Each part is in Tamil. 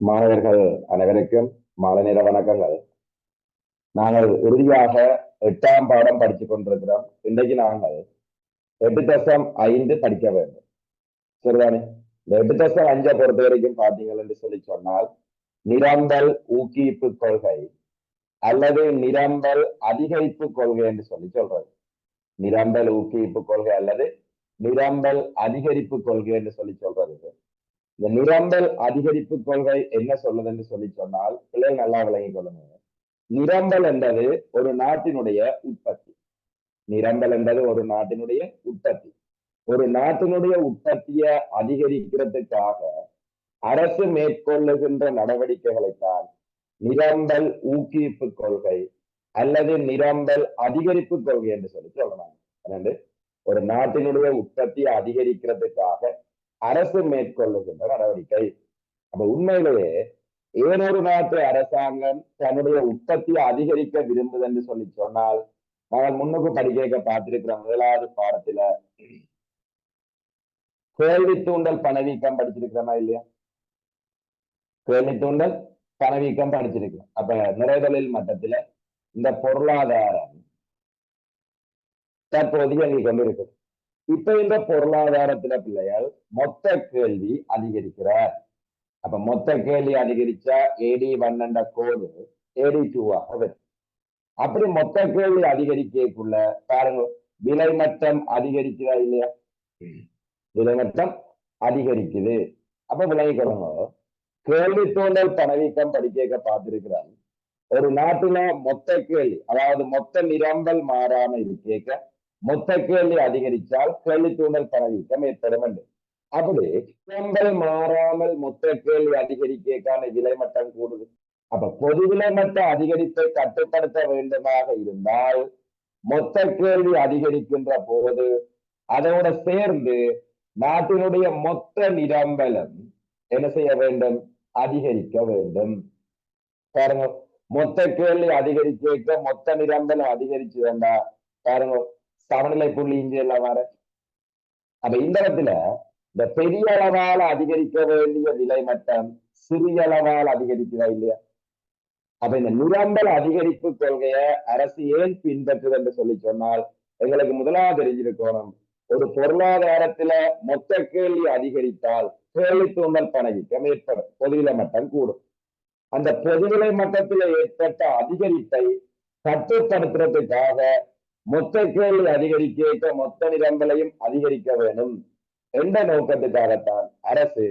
மாணவர்கள் அனைவருக்கும் மாலை நேர வணக்கங்கள். நாங்கள் இறுதியாக 8ஆம் பாடம் படித்துக் கொண்டிருக்கிறோம். இன்றைக்கு நாங்கள் 8.5 படிக்க வேண்டும். சரிதானே? இந்த 8.5 பொறுத்த வரைக்கும் பார்த்தீங்கள் என்று சொல்லி சொன்னால், நிரம்பல் ஊக்குவிப்பு கொள்கை அல்லது நிரம்பல் அதிகரிப்பு கொள்கை என்று சொல்லி சொல்றது. நிரம்பல் ஊக்குவிப்பு கொள்கை அல்லது நிரம்பல் அதிகரிப்பு கொள்கை என்று சொல்லி சொல்றது. இந்த நிரம்பல் அதிகரிப்பு கொள்கை என்ன சொல்லுது என்று சொல்லி சொன்னால், பிள்ளைகள் நல்லா விளங்கிக் கொள்ளுங்க. நிரம்பல் என்பது ஒரு நாட்டினுடைய உற்பத்தி. நிரம்பல் என்பது ஒரு நாட்டினுடைய உற்பத்தி. ஒரு நாட்டினுடைய உற்பத்தியை அதிகரிக்கிறதுக்காக அரசு மேற்கொள்ளுகின்ற நடவடிக்கைகளைத்தான் நிரம்பல் ஊக்குவிப்பு கொள்கை அல்லது நிரம்பல் அதிகரிப்பு கொள்கை என்று சொல்லி சொல்றாங்க. ஒரு நாட்டினுடைய உற்பத்தியை அதிகரிக்கிறதுக்காக அரசு மேற்கொள்ளுகின்ற நடவடிக்கை. அப்ப உண்மையிலேயே ஏனொரு நாட்டு அரசாங்கம் தன்னுடைய உற்பத்தியை அதிகரிக்க விரும்புது என்று சொல்லி சொன்னால், நாங்கள் முன்னுக்கு படிக்க பார்த்திருக்கிற முதலாவது பாடத்துல கேள்வி தூண்டல் பணவீக்கம் படிச்சிருக்கிறோமா இல்லையா? கேள்வி தூண்டல் பணவீக்கம் படிச்சிருக்கிறோம். அப்ப நிறைதொழில் மட்டத்துல இந்த பொருளாதாரம் தற்போது இயங்கிக் கொண்டிருக்குது. இப்ப இந்த பொருளாதாரத்துல பிள்ளைகள் மொத்த கேள்வி அதிகரிக்கிறார். அப்ப மொத்த கேள்வி அதிகரிச்சா AD1 என்ற கோடு AD2 வரும். அப்படி மொத்த கேள்வி அதிகரிக்கக்குள்ள பாருங்க, விலைமட்டம் அதிகரிக்கிறா இல்லையா? விலைமட்டம் அதிகரிக்குது. அப்ப விளங்கிக்கொள்ளுங்க, கேள்வி தூண்டல் பணவீக்கம் படிக்க பார்த்திருக்கிறான். ஒரு நாட்டுல மொத்த கேள்வி, அதாவது மொத்த நிரம்பல் மாறாம இருக்க மொத்த கேள்வி அதிகரிச்சால் கேள்வி தூண்டல் பணவீக்கம் ஏற்படும் என்று. அப்படி நிரம்பல் மாறாமல் மொத்த கேள்வி அதிகரிக்கான விலைமட்டம் கூடுது. அப்ப பொது விலைமட்ட அதிகரிப்பை கட்டுப்படுத்த வேண்டுமாக இருந்தால் மொத்த கேள்வி அதிகரிக்கின்ற போது அதோட சேர்ந்து நாட்டினுடைய மொத்த நிரம்பலம் என்ன செய்ய வேண்டும்? அதிகரிக்க வேண்டும். பாருங்க, மொத்த கேள்வி அதிகரிக்க மொத்த நிரம்பலம் அதிகரிச்சு வேண்டா பாருங்க, சமநிலை புள்ளி இங்கே எல்லாம் வர. அப்ப இந்த இடத்துல இந்த பெரிய அளவால் அதிகரிக்க வேண்டிய விலை மட்டம் சிறிய அளவால் அதிகரிக்கிறதா இல்லையா? அப்ப இந்த நிரம்பல் அதிகரிப்பு கொள்கையை அரசு ஏன் பின்பற்றுது என்று சொல்லி சொன்னால், எங்களுக்கு முதலாவது தெரிஞ்சிருக்கணும், ஒரு பொருளாதாரத்துல மொத்த கேள்வி அதிகரித்தால் கேள்வி தூண்டல் பணவீக்கம் ஏற்படும், பொதுவிலை மட்டம் கூடும். அந்த பொதுவிலை மட்டத்தில் ஏற்பட்ட அதிகரிப்பை கட்டுப்படுத்துறதுக்காக மொத்த கேள்வி அதிகரிக்க மொத்த நிரம்பலையும் அதிகரிக்க வேண்டும் என்ற நோக்கத்துக்காகத்தான் அரசு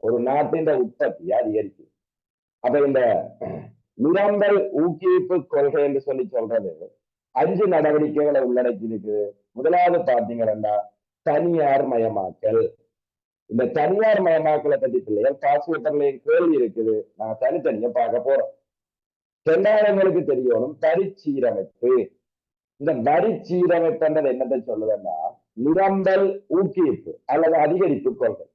ஒரு நாட்டின் உற்பத்தியை அதிகரிக்கும். அப்ப இந்த நிரம்பல் ஊக்குவிப்பு கொள்கை என்று சொல்லி சொல்றது 5 நடவடிக்கைகளை உள்ளடக்கி இருக்கு. முதலாவது பாத்தீங்கன்னா தனியார் மயமாக்கல். இந்த தனியார் மயமாக்கலை பத்தி பிள்ளைகள் பாஸ்வேட்டர்லயும் கேள்வி இருக்குது, நான் தனித்தனியா பார்க்க போறோம். ரெண்டாயிரங்களுக்கு தெரியணும் வரிச்சீரமைப்பு. இந்த வரிச்சீரமைப்புன்றது என்னத்தை சொல்லுதுன்னா நிரம்பல் ஊக்குவிப்பு அல்லது அதிகரிப்பு கொள்கை.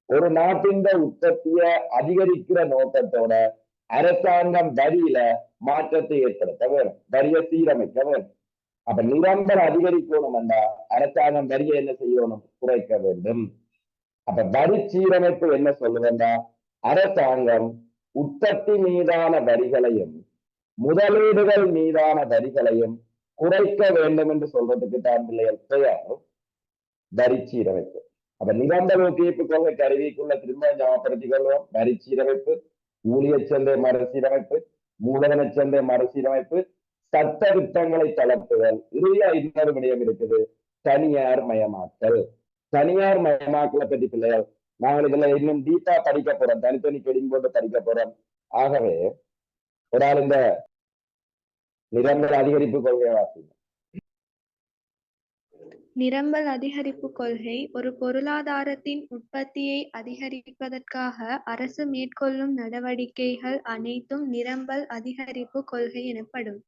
ஒரு நாட்டின் உற்பத்தியை அதிகரிக்கிற நோக்கத்தோட அரசாங்கம் வரியில மாற்றத்தை ஏற்படுத்த வேணும், வரியை சீரமைக்க வேணும். அப்ப நிரம்பல் அதிகரிக்கணும் என்றா அரசாங்கம் வரியை என்ன செய்யணும்? குறைக்க வேண்டும். அப்ப வரி சீரமைப்பு என்ன சொல்லுதுன்னா அரசாங்கம் உற்பத்தி மீதான வரிகளையும் முதலீடுகள் மீதான வரிகளையும் குறைக்க வேண்டும் என்று சொல்றதுக்கு தான் பிள்ளைகள் பெயர் வரி சீரமைப்பு. அப்ப நிரம்பல் ஊக்குவிப்பு கொள்கை கருவிக்குள்ள திரும்ப ஞாபகப்படுத்திக் கொள்வோம். வரி சீரமைப்பு, ஊழிய சந்தை மறுசீரமைப்பு, மூலதன சந்தை மறுசீரமைப்பு, சட்ட திட்டங்களை தளர்த்துதல், இறுதியா இன்னொரு விடயம் இருக்குது, தனியார் மயமாக்கல். தனியார் மயமாக்கலை பற்றி பிள்ளைகள் நாங்கள் இதுல இன்னும் டீப்பா படிக்க போறோம், தனித்தனி கெடிங் போட்டு படிக்க போறோம். ஆகவே ஒரு ஆள் இந்த நிரம்பல் அதிகரிப்பு கொள்கையை வாசிங்க. நிரம்பல் அதிகரிப்பு கொள்கை ஒரு பொருளாதாரத்தின் உற்பத்தியை அதிகரிப்பதற்காக அரசு மேற்கொள்ளும் நடவடிக்கைகள் அனைத்தும் நிரம்பல் அதிகரிப்பு கொள்கை எனப்படும்.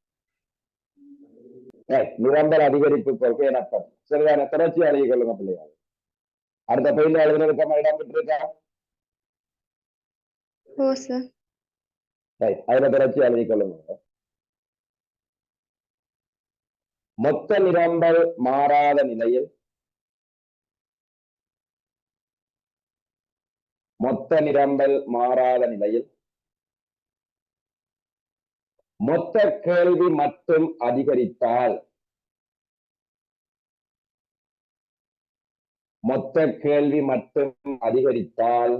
நிரம்பல் அதிகரிப்பு கொள்கை எனப்படும். சரியான தொடர்ச்சி அழகி கொள்ளுங்க பிள்ளைகள். அடுத்த பயில எழுதுறதுக்கான இடம் பெற்றிருக்கா? அதுல தொடர்ச்சி அழகி கொள்ளுங்க. மொத்த நிரம்பல் மாறாத நிலையில் மொத்த நிரம்பல் மாறாத நிலையில் மொத்த கேள்வி மட்டும் அதிகரித்தால் மொத்த கேள்வி மட்டும் அதிகரித்தால்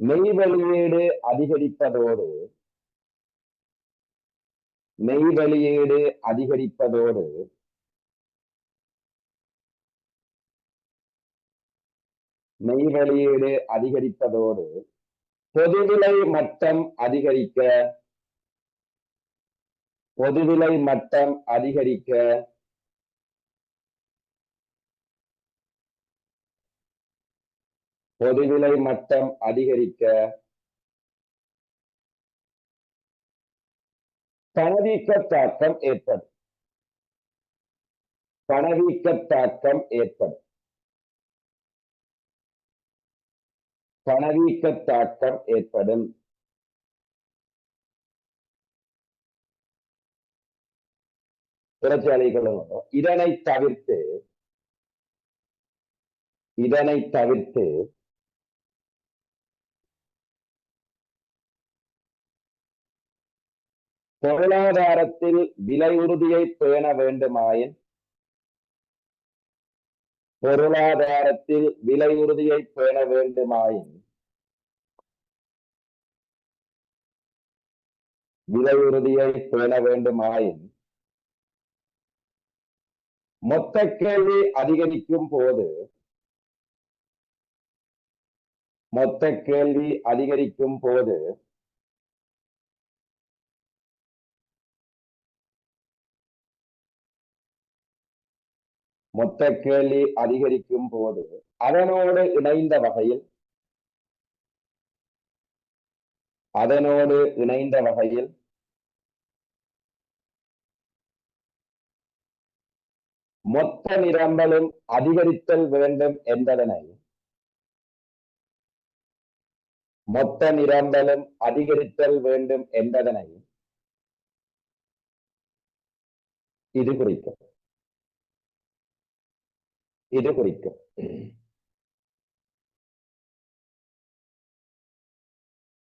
மெய் வெளியீடு அதிகரிப்பதோடு மெய் வெளியீடு அதிகரிப்பதோடு மெய் வெளியீடு அதிகரிப்பதோடு பொதுவிலை மட்டம் அதிகரிக்க பொதுவிலை மட்டம் அதிகரிக்க பொதுவிலை மட்டம் அதிகரிக்க பணவீக்க தாக்கம் ஏற்படும் பணவீக்க தாக்கம் ஏற்படும் பணவீக்க தாக்கம் ஏற்படும் புரட்சியாளர்களும் இதனை தவிர்த்து பொருளாதாரத்தில் விலை உறுதியை பேண வேண்டுமாயின் பொருளாதாரத்தில் விலை உறுதியை பேண வேண்டுமாயின் விலை உறுதியை பேண வேண்டுமாயின் மொத்த கேள்வி அதிகரிக்கும் போது மொத்த கேள்வி அதிகரிக்கும் போது மொத்த கேள்வி அதிகரிக்கும் போது அதனோடு இணைந்த வகையில் மொத்த நிரம்பலும் அதிகரித்தல் வேண்டும் என்பதனை மொத்த நிரம்பலும் அதிகரித்தல் வேண்டும் என்பதனை இது குறிக்கும்